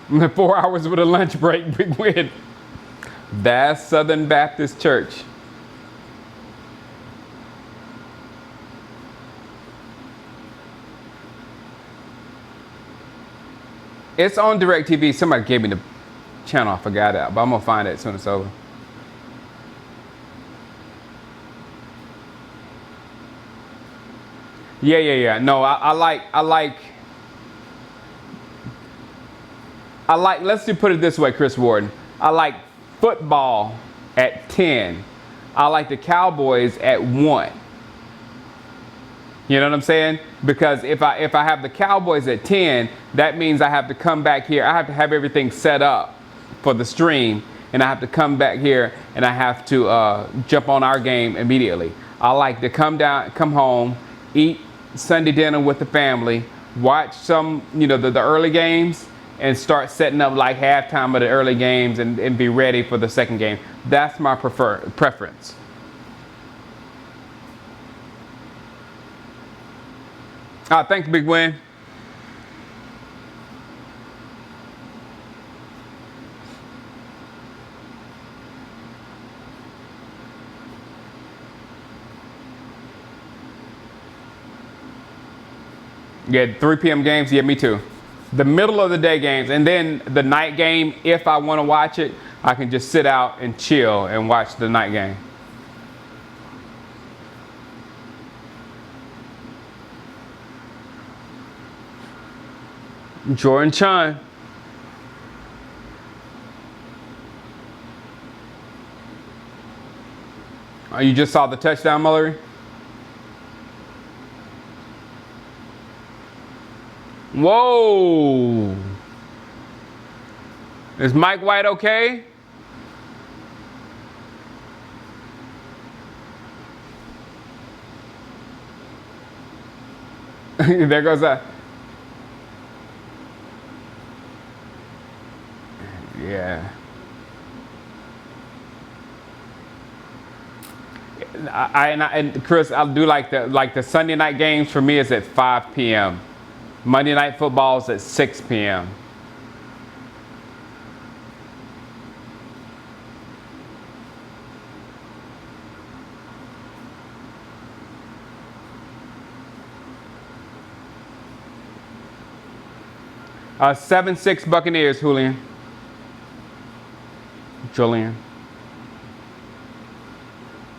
And 4 hours with a lunch break, Big Win. That's Southern Baptist Church. It's on DirecTV. Somebody gave me the channel. I forgot it, but I'm going to find it as soon as it's over. Yeah. No, I like, let's just put it this way, Chris Warden. I like football at 10. I like the Cowboys at 1. You know what I'm saying? Because if I have the Cowboys at 10, that means I have to come back here. I have to have everything set up for the stream, and I have to come back here, and I have to jump on our game immediately. I like to come home, eat Sunday dinner with the family, watch some, the early games, and start setting up like halftime of the early games and be ready for the second game. That's my preference. Thanks, Big Win. Yeah, 3 p.m. games. Yeah, me too. The middle of the day games, and then the night game, if I want to watch it, I can just sit out and chill and watch the night game. Jordan Chun. Oh, you just saw the touchdown, Mullery? Whoa. Is Mike White okay? There goes that. Yeah. And Chris, I do like the Sunday night games for me is at 5 p.m. Monday Night Football is at 6 p.m. Uh, 7-6 Buccaneers, Julian.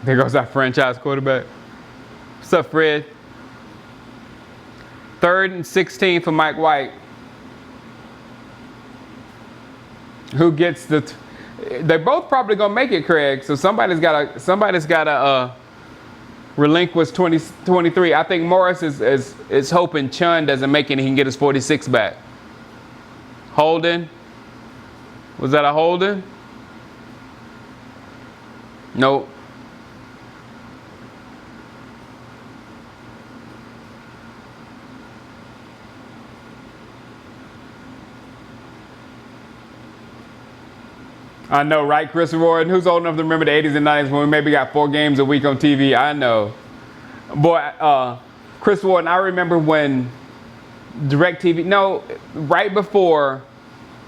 There goes that franchise quarterback. What's up, Fred? 3rd and 16 for Mike White. Who gets the? They're both probably gonna make it, Craig. So somebody's gotta relinquish 23. I think Morris is hoping Chun doesn't make it and he can get his 46 back. Holding. Was that a holding? Nope. I know, right, Chris Warren? Who's old enough to remember the 80s and 90s when we maybe got 4 games a week on TV? I know. Boy, Chris Warren, I remember when DirecTV, right before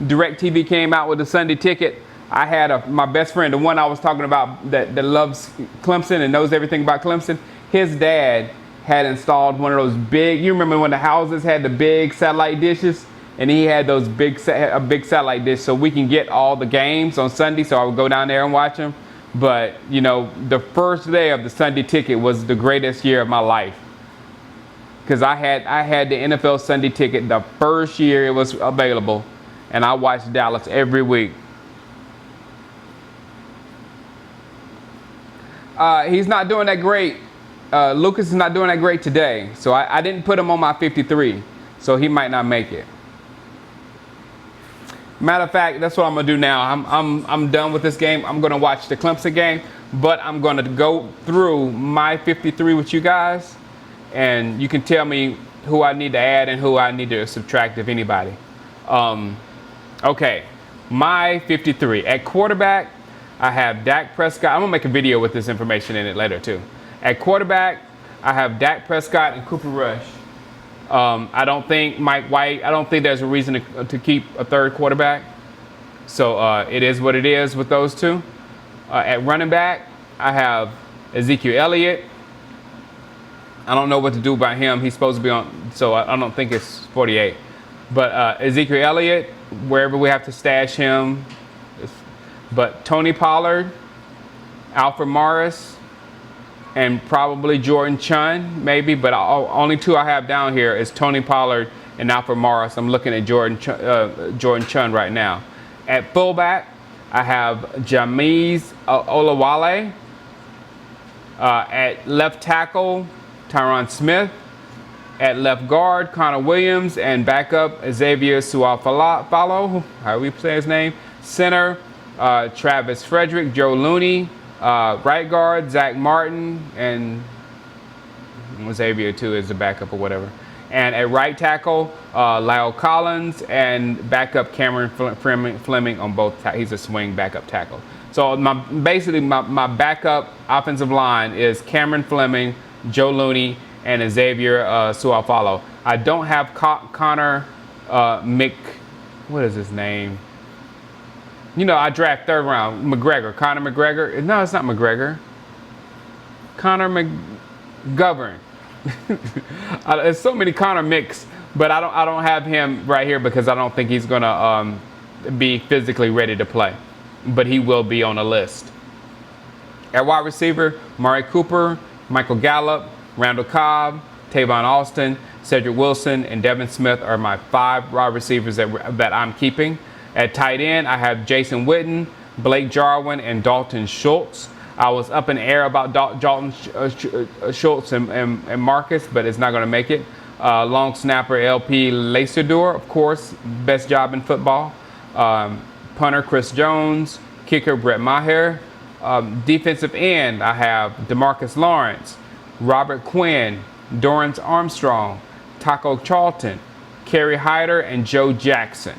DirecTV came out with the Sunday ticket, I had my best friend, the one I was talking about that loves Clemson and knows everything about Clemson. His dad had installed one of those big, you remember when the houses had the big satellite dishes? And he had those big satellite dish so we can get all the games on Sunday. So I would go down there and watch them. But, you know, the first day of the Sunday Ticket was the greatest year of my life. Because I had the NFL Sunday Ticket the first year it was available. And I watched Dallas every week. He's not doing that great. Lucas is not doing that great today. So I didn't put him on my 53. So he might not make it. Matter of fact, that's what I'm gonna do now. I'm done with this game. I'm gonna watch the Clemson game, but I'm gonna go through my 53 with you guys, and you can tell me who I need to add and who I need to subtract, if anybody. Okay, my 53 at quarterback. I have Dak Prescott. I'm gonna make a video with this information in it later too. At quarterback, I have Dak Prescott and Cooper Rush. I don't think Mike White, I don't think there's a reason to keep a third quarterback. So it is what it is with those two. At running back, I have Ezekiel Elliott. I don't know what to do about him. He's supposed to be on, so I don't think it's 48. But Ezekiel Elliott, wherever we have to stash him. But Tony Pollard, Alfred Morris, and probably Jordan Chun, maybe. But only two I have down here is Tony Pollard and Alfred Morris. I'm looking at Jordan Chun right now. At fullback, I have Jameez Olawale. At left tackle, Tyron Smith. At left guard, Connor Williams. And backup, Xavier Suafalo, however you say his name. Center, Travis Frederick, Joe Looney. Right guard, Zach Martin, and Xavier too is the backup or whatever. And at right tackle, Lyle Collins, and backup Cameron Fleming on both. He's a swing backup tackle. So basically my backup offensive line is Cameron Fleming, Joe Looney, and Xavier Suafalo. I don't have Connor what is his name? You know, I draft third round, Conor McGregor. No, it's not McGregor. Connor McGovern. There's so many Connor Micks, but I don't have him right here because I don't think he's gonna be physically ready to play. But he will be on the list. At wide receiver, Amari Cooper, Michael Gallup, Randall Cobb, Tavon Austin, Cedric Wilson, and Devin Smith are my 5 wide receivers that I'm keeping. At tight end, I have Jason Witten, Blake Jarwin, and Dalton Schultz. I was up in the air about Dalton Schultz and Marcus, but it's not going to make it. Long snapper LP Lacerdor, of course, best job in football. Punter Chris Jones, kicker Brett Maher. Defensive end, I have DeMarcus Lawrence, Robert Quinn, Dorrance Armstrong, Taco Charlton, Kerry Hyder, and Joe Jackson.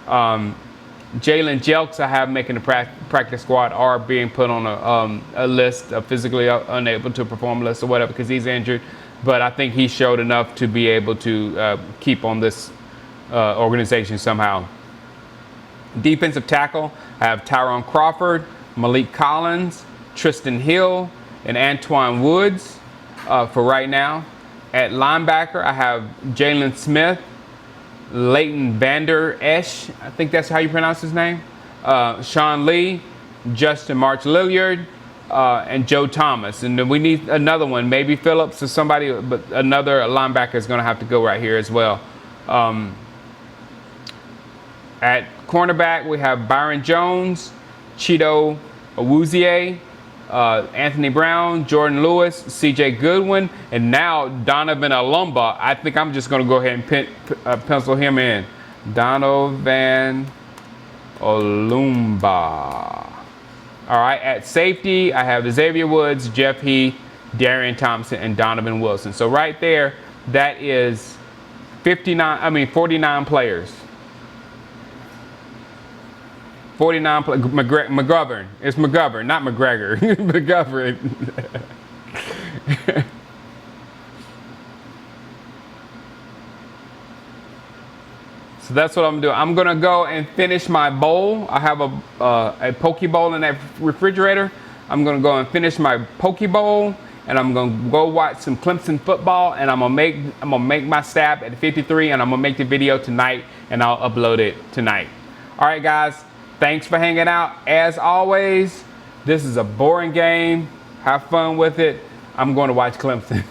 Jalen Jelks I have making the practice squad are being put on a list of physically unable to perform list or whatever because he's injured. But I think he showed enough to be able to keep on this organization somehow. Defensive tackle, I have Tyrone Crawford, Malik Collins, Tristan Hill, and Antoine Woods for right now. At linebacker, I have Jalen Smith, Leighton Vander Esch, I think that's how you pronounce his name. Sean Lee, Justin March Lilliard, and Joe Thomas. And then we need another one, maybe Phillips or somebody, but another linebacker is going to have to go right here as well. At cornerback, we have Byron Jones, Cheeto Awuzie, Anthony Brown, Jordan Lewis, CJ Goodwin, and now Donovan Olumba. I think I'm just going to go ahead and pencil him in. Donovan Olumba. All right, at safety, I have Xavier Woods, Jeff Heath, Darian Thompson, and Donovan Wilson. So right there, that is 49 players. 49 McGovern. It's McGovern, not McGregor. McGovern. So that's what I'm doing. I'm gonna go and finish my bowl. I have a poke bowl in that refrigerator. I'm gonna go and finish my poke bowl, and I'm gonna go watch some Clemson football, and I'm gonna make my stab at 53, and I'm gonna make the video tonight, and I'll upload it tonight. All right, guys. Thanks for hanging out. As always, This is a boring game. Have fun with it. I'm going to watch Clemson.